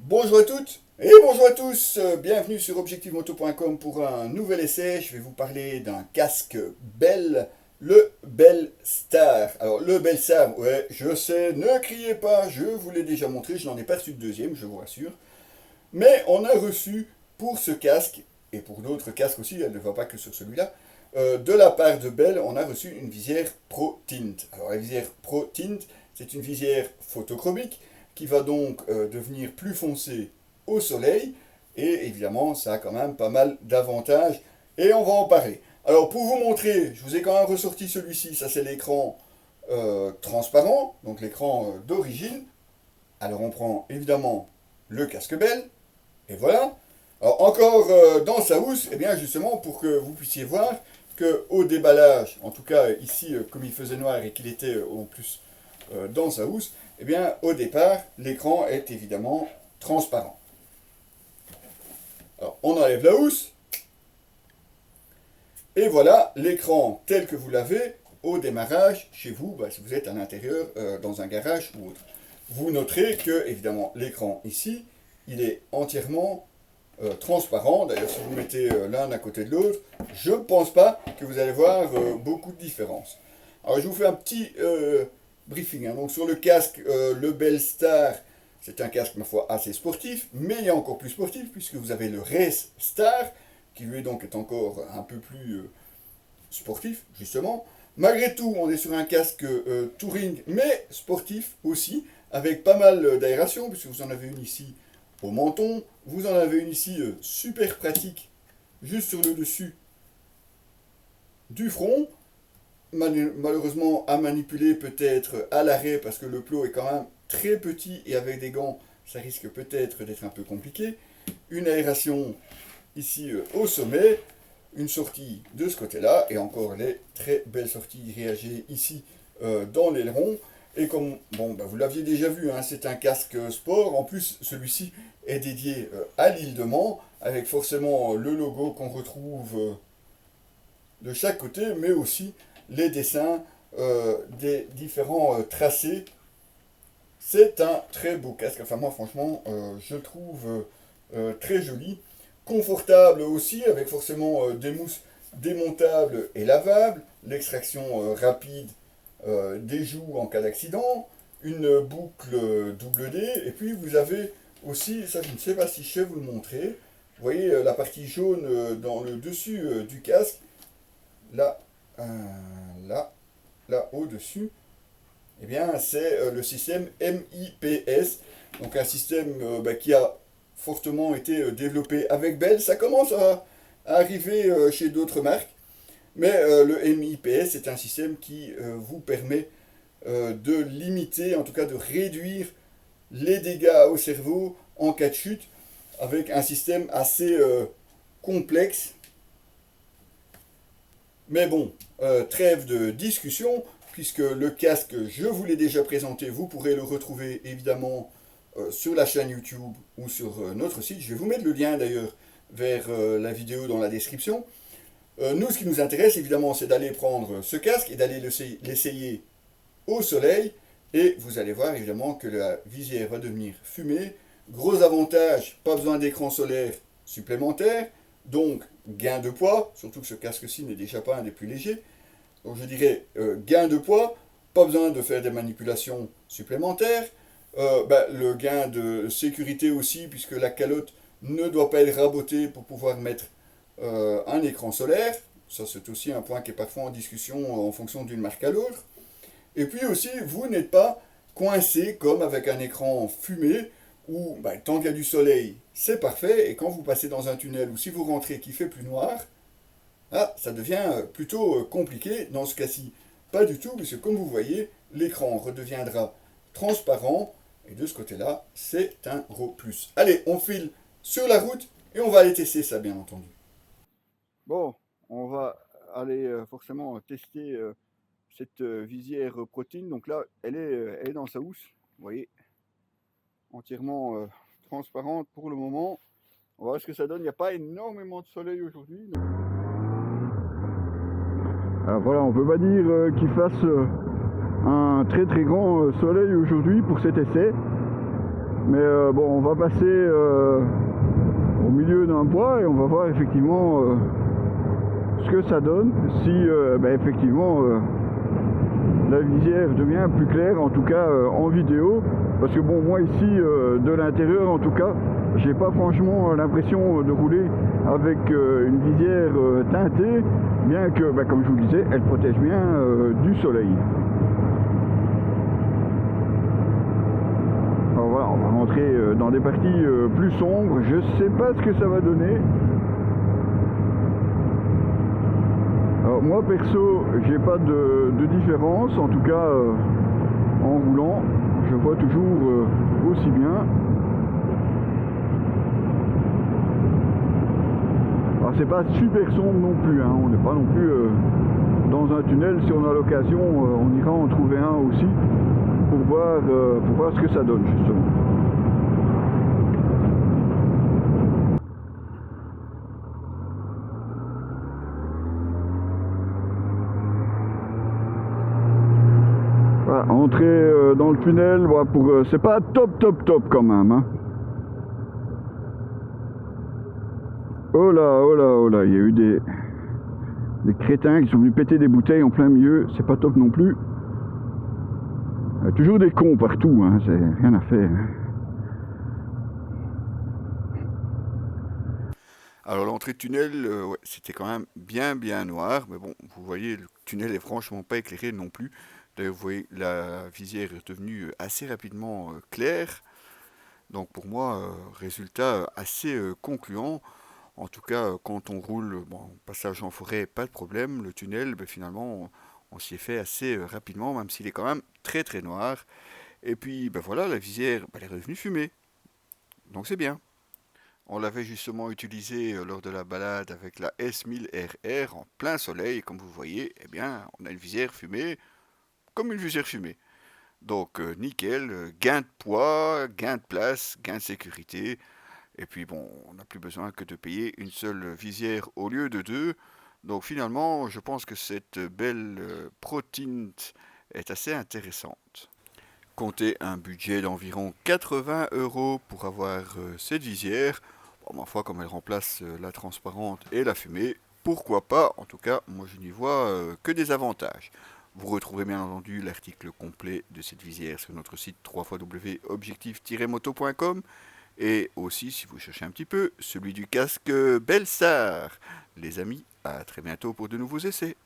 Bonjour à toutes et bonjour à tous, bienvenue sur objectivemoto.com pour un nouvel essai. Je vais vous parler d'un casque Bell, le Bell Star. Alors le Bell Star, ouais, je sais, ne criez pas, je vous l'ai déjà montré, je n'en ai pas reçu de deuxième, je vous rassure. Mais on a reçu pour ce casque, et pour d'autres casques aussi, elle ne va pas que sur celui-là, de la part de Bell, on a reçu une visière Pro Tint. Alors la visière Pro Tint, c'est une visière photochromique qui va donc devenir plus foncée au soleil, et évidemment ça a quand même pas mal d'avantages, et on va en parler. Alors pour vous montrer, je vous ai quand même ressorti celui-ci, ça c'est l'écran transparent, donc l'écran d'origine. Alors on prend évidemment le casque Bell, et voilà. Alors encore dans sa housse, et bien justement pour que vous puissiez voir que au déballage, en tout cas ici comme il faisait noir et qu'il était en plus dans sa housse, eh bien au départ l'écran est évidemment transparent. Alors on enlève la housse, et voilà l'écran tel que vous l'avez au démarrage chez vous, si vous êtes à l'intérieur dans un garage ou autre. Vous noterez que évidemment l'écran ici, il est entièrement transparent. D'ailleurs, si vous mettez l'un à côté de l'autre, je ne pense pas que vous allez voir beaucoup de différence. Alors, je vous fais un petit briefing. Donc, sur le casque, le Bell Star, c'est un casque, ma foi, assez sportif, mais il est encore plus sportif puisque vous avez le Race Star, qui lui donc est encore un peu plus sportif, justement. Malgré tout, on est sur un casque touring, mais sportif aussi, avec pas mal d'aération, puisque vous en avez une ici au menton. Vous en avez une ici super pratique, juste sur le dessus du front. Malheureusement à manipuler peut-être à l'arrêt parce que le plot est quand même très petit et avec des gants, ça risque peut-être d'être un peu compliqué. Une aération ici au sommet, une sortie de ce côté-là et encore les très belles sorties réagées ici dans l'aileron. Et comme vous l'aviez déjà vu, hein, c'est un casque sport. En plus, celui-ci est dédié à l'île de Mans, avec forcément le logo qu'on retrouve de chaque côté, mais aussi les dessins des différents tracés. C'est un très beau casque. Enfin, moi, franchement, je le trouve très joli. Confortable aussi, avec forcément des mousses démontables et lavables, l'extraction rapide des joues en cas d'accident, une boucle double D, et puis vous avez aussi, ça je ne sais pas si je sais vous le montrer, vous voyez la partie jaune dans le dessus du casque, là, là, là au-dessus, eh bien c'est le système MIPS, donc un système qui a fortement été développé avec Bell. Ça commence à arriver chez d'autres marques. Mais le MIPS est un système qui vous permet de limiter, en tout cas de réduire les dégâts au cerveau en cas de chute, avec un système assez complexe. Mais bon, trêve de discussion, puisque le casque, je vous l'ai déjà présenté, vous pourrez le retrouver évidemment sur la chaîne YouTube ou sur notre site. Je vais vous mettre le lien d'ailleurs vers la vidéo dans la description. Nous, ce qui nous intéresse, évidemment, c'est d'aller prendre ce casque et d'aller l'essayer au soleil. Et vous allez voir, évidemment, que la visière va devenir fumée. Gros avantage, pas besoin d'écran solaire supplémentaire. Donc, gain de poids, surtout que ce casque-ci n'est déjà pas un des plus légers. Donc, je dirais gain de poids, pas besoin de faire des manipulations supplémentaires. Le gain de sécurité aussi, puisque la calotte ne doit pas être rabotée pour pouvoir mettre un écran solaire. Ça, c'est aussi un point qui est parfois en discussion en fonction d'une marque à l'autre. Et puis aussi, vous n'êtes pas coincé comme avec un écran fumé où, tant qu'il y a du soleil, c'est parfait. Et quand vous passez dans un tunnel ou si vous rentrez qui fait plus noir, ça devient plutôt compliqué. Dans ce cas-ci, pas du tout, puisque comme vous voyez, l'écran redeviendra transparent. Et de ce côté-là, c'est un gros plus. Allez, on file sur la route et on va aller tester ça, bien entendu. Bon, on va aller forcément tester cette visière protéine. Donc là, elle est dans sa housse, vous voyez, entièrement transparente pour le moment. On va voir ce que ça donne. Il n'y a pas énormément de soleil aujourd'hui. Alors voilà, on peut pas dire qu'il fasse un très très grand soleil aujourd'hui pour cet essai. Mais bon, on va passer au milieu d'un bois et on va voir effectivement ce que ça donne, si effectivement la visière devient plus claire, en tout cas en vidéo. Parce que bon, moi ici, de l'intérieur en tout cas, j'ai pas franchement l'impression de rouler avec une visière teintée, bien que, comme je vous le disais, elle protège bien du soleil. Alors voilà, on va rentrer dans des parties plus sombres. Je sais pas ce que ça va donner. Alors moi perso, j'ai pas de différence, en tout cas en roulant, je vois toujours aussi bien. Alors c'est pas super sombre non plus, hein. On n'est pas non plus dans un tunnel. Si on a l'occasion, on ira en trouver un aussi pour voir ce que ça donne justement. Voilà, entrer dans le tunnel, voilà, c'est pas top quand même, hein. Oh là, il y a eu des crétins qui sont venus péter des bouteilles en plein milieu, c'est pas top non plus. Il y a toujours des cons partout, hein, c'est rien à faire. Alors l'entrée de tunnel, ouais, c'était quand même bien noir, mais bon, vous voyez, le tunnel est franchement pas éclairé non plus. D'ailleurs, vous voyez, la visière est devenue assez rapidement claire. Donc pour moi, résultat assez concluant. En tout cas, quand on roule, bon, passage en forêt, pas de problème. Le tunnel, finalement, on s'y est fait assez rapidement, même s'il est quand même très noir. Et puis, voilà, la visière, elle est revenue fumée. Donc c'est bien. On l'avait justement utilisé lors de la balade avec la S1000RR en plein soleil. Comme vous voyez, eh bien, on a une visière fumée comme une visière fumée. Donc nickel, gain de poids, gain de place, gain de sécurité. Et puis bon, on n'a plus besoin que de payer une seule visière au lieu de deux. Donc finalement, je pense que cette belle ProTint est assez intéressante. Comptez un budget d'environ 80 € pour avoir cette visière. Bon, ma foi, comme elle remplace la transparente et la fumée, pourquoi pas? En tout cas, moi je n'y vois que des avantages. Vous retrouverez bien entendu l'article complet de cette visière sur notre site www.objectif-moto.com et aussi, si vous cherchez un petit peu, celui du casque Belstar. Les amis, à très bientôt pour de nouveaux essais.